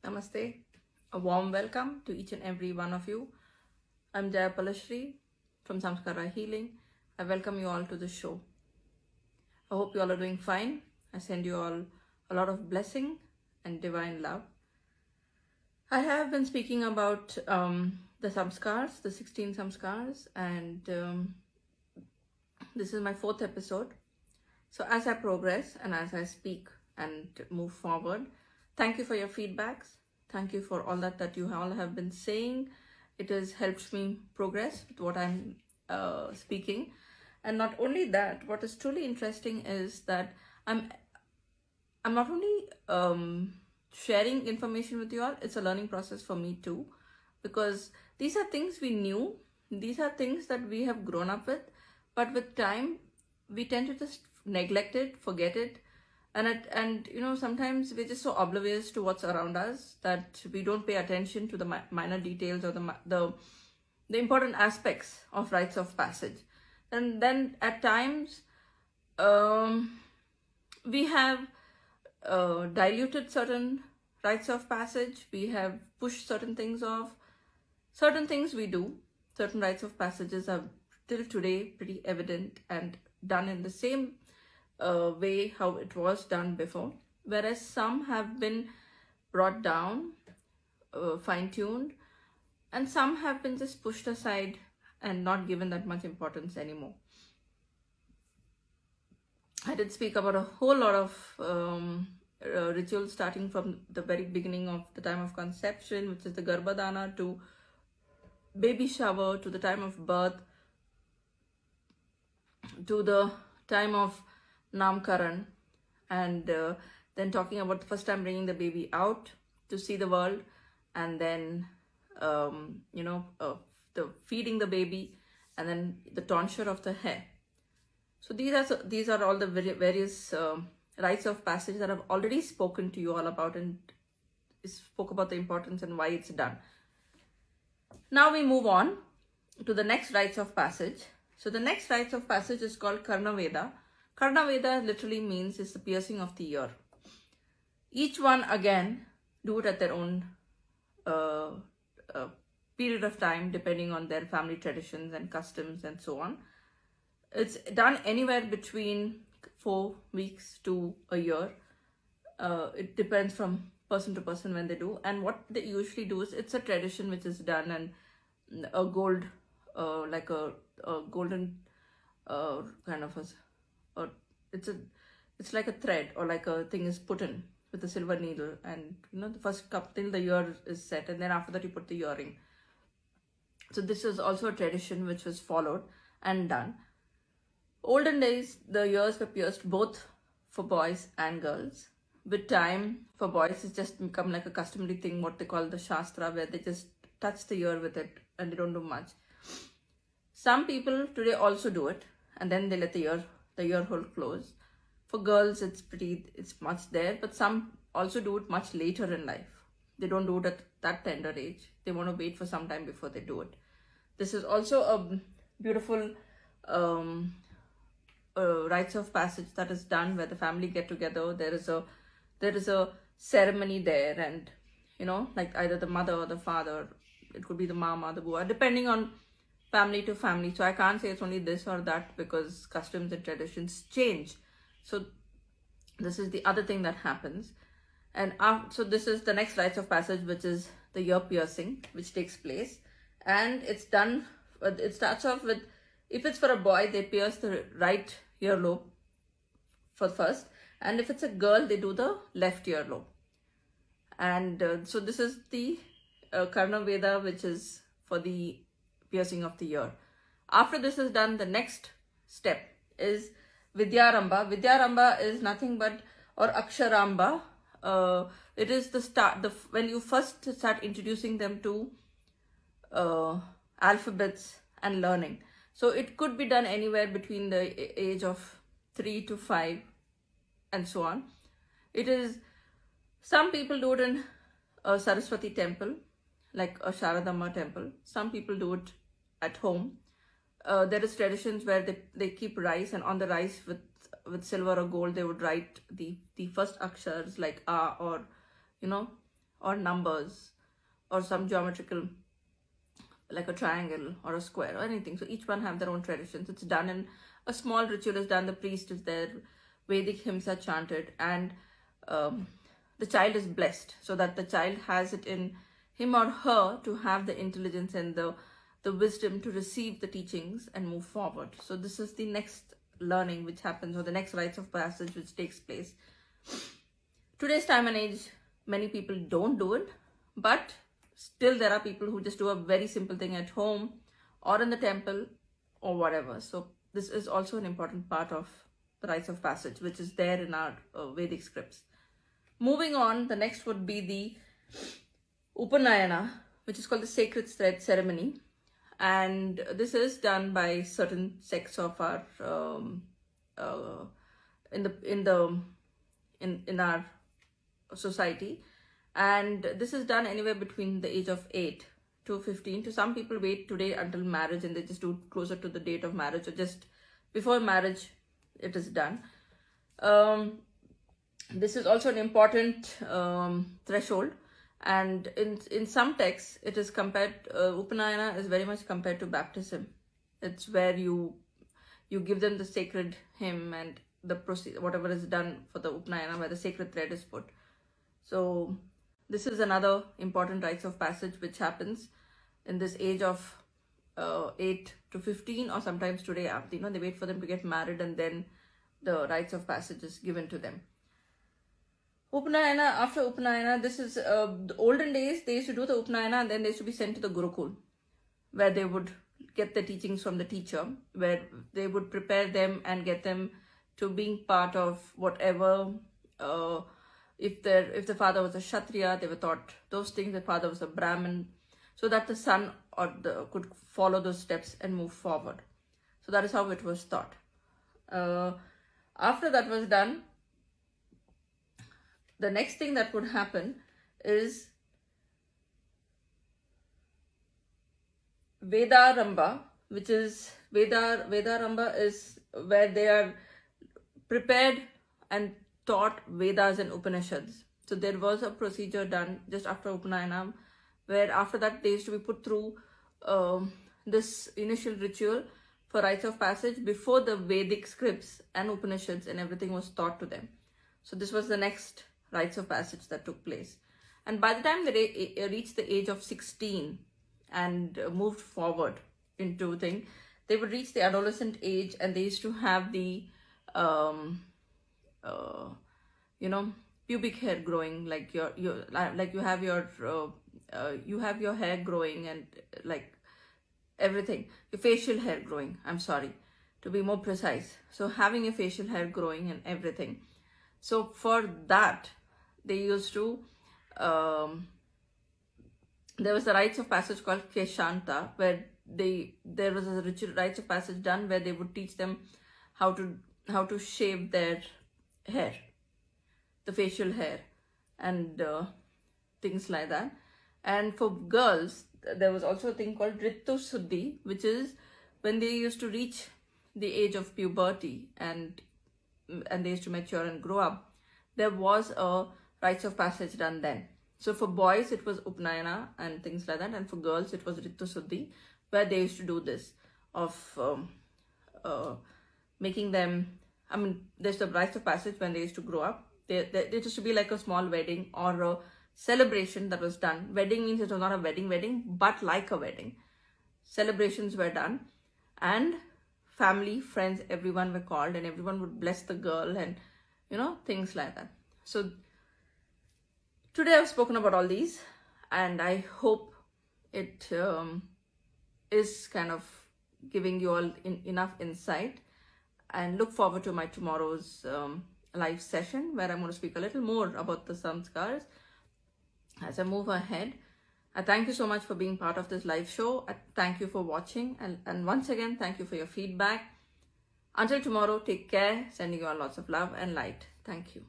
Namaste. A warm welcome to each and every one of you. I'm Jaya Palashri from Samskara Healing. I welcome you all to the show. I hope you all are doing fine. I send you all a lot of blessing and divine love. I have been speaking about the samskars, the 16 samskars, and this is my 4th episode. So as I progress and as I speak and move forward, thank you for your feedbacks. Thank you for all that you all have been saying. It has helped me progress with what I'm speaking. And not only that, what is truly interesting is that I'm not only sharing information with you all, it's a learning process for me too, because these are things we knew, these are things that we have grown up with, but with time we tend to just neglect it, forget it, and sometimes we're just so oblivious to what's around us that we don't pay attention to the minor details or the important aspects of rites of passage. And then at times we have diluted certain rites of passage, we have pushed certain things off, certain things we do, certain rites of passages are till today pretty evident and done in the same way how it was done before, whereas some have been brought down, fine-tuned, and some have been just pushed aside and not given that much importance anymore. I did speak about a whole lot of rituals starting from the very beginning of the time of conception, which is the Garbhadana, to baby shower, to the time of birth, to the time of Namkaran, and then talking about the first time bringing the baby out to see the world, and then the feeding the baby, and then the tonsure of the hair. So these are all the various rites of passage that I've already spoken to you all about and spoke about the importance and why it's done. Now we move on to the next rites of passage. So the next rites of passage is called Karna Veda. Karna Veda literally means is the piercing of the ear. Each one again do it at their own period of time depending on their family traditions and customs and so on. It's done anywhere between 4 weeks to a year. It depends from person to person when they do. And what they usually do is, it's a tradition which is done, and a gold, like a golden kind of it's like a thread or like a thing is put in with a silver needle, and the first cup till the ear is set, and then after that you put the earring. So this is also a tradition which was followed and done. Olden days, the ears were pierced both for boys and girls. With time, for boys, it's just become like a customary thing, what they call the Shastra, where they just touch the ear with it and they don't do much. Some people today also do it, and then they let the ear hole close. For girls, it's much there, but some also do it much later in life. They don't do it at that tender age. They want to wait for some time before they do it. This is also a beautiful rites of passage that is done where the family get together. There is a ceremony there, and like either the mother or the father, it could be the mama, the bua, depending on family to family. So I can't say it's only this or that because customs and traditions change. So this is the other thing that happens. And so this is the next rites of passage, which is the ear piercing, which takes place. And it's done, it starts off with, if it's for a boy, they pierce the right earlobe for first. And if it's a girl, they do the left earlobe. And so this is the Karna Veda, which is for the piercing of the ear. After this is done, the next step is Vidyaramba. Vidyaramba is nothing but, or Aksharamba. It is the start, when you first start introducing them to alphabets and learning. So it could be done anywhere between the age of 3 to 5 and so on. Some people do it in a Saraswati temple, like a Sharadamma temple. Some people do it at home. There is traditions where they keep rice, and on the rice with silver or gold, they would write the first akshars like A or or numbers or some geometrical, like a triangle or a square or anything. So each one have their own traditions. It's done in a small ritual is done. The priest is there, Vedic hymns are chanted, and the child is blessed, so that the child has it in him or her to have the intelligence and the wisdom to receive the teachings and move forward. So this is the next learning which happens, or the next rites of passage which takes place. Today's time and age, many people don't do it, but still there are people who just do a very simple thing at home or in the temple or whatever. So this is also an important part of the rites of passage, which is there in our Vedic scripts. Moving on, the next would be the Upanayana, which is called the sacred thread ceremony. And this is done by certain sects of our in our society, and this is done anywhere between the age of 8 to 15. To some people wait today until marriage and they just do it closer to the date of marriage, or just before marriage it is done. This is also an important threshold, and in some texts it is compared, Upanayana is very much compared to baptism. It's where you give them the sacred hymn and the procedure, whatever is done for the Upanayana, where the sacred thread is put. So this is another important rites of passage which happens in this age of 8 to 15, or sometimes today, they wait for them to get married and then the rites of passage is given to them. Upanayana, after Upanayana, this is the olden days, they used to do the Upanayana and then they used to be sent to the Gurukul, where they would get the teachings from the teacher, where they would prepare them and get them to being part of whatever. If the father was a Kshatriya, they were taught those things. The father was a Brahmin, so that the son could follow those steps and move forward. So that is how it was taught. After that was done, the next thing that would happen is Vedaramba, which is Vedaramba is where they are prepared and taught Vedas and Upanishads. So there was a procedure done just after Upanayana, where after that they used to be put through this initial ritual for rites of passage before the Vedic scripts and Upanishads and everything was taught to them. So this was the next rites of passage that took place. And by the time they reached the age of 16 and moved forward into thing, they would reach the adolescent age, and they used to have the pubic hair growing, like you have your hair growing, and like everything, your facial hair growing, I'm sorry, to be more precise. So having your facial hair growing and everything. So for that, they used to, there was a rites of passage called Keshanta, where there was a ritual rites of passage done where they would teach them how to shave their hair, the facial hair, and things like that. And for girls, there was also a thing called Ritu Suddhi, which is when they used to reach the age of puberty and they used to mature and grow up. There was a rites of passage done then. So for boys, it was Upanayana and things like that, and for girls, it was Ritu Suddhi, where they used to do this of making them. I mean, there's the rites of passage when they used to grow up. It used to be like a small wedding or a celebration that was done. Wedding means it was not a wedding, but like a wedding. Celebrations were done, and family, friends, everyone were called, and everyone would bless the girl, and things like that. So today I've spoken about all these, and I hope it is kind of giving you all enough insight, and look forward to my tomorrow's live session, where I'm going to speak a little more about the samskars as I move ahead. I thank you so much for being part of this live show. I thank you for watching, and once again, thank you for your feedback. Until tomorrow, take care. Sending you all lots of love and light. Thank you.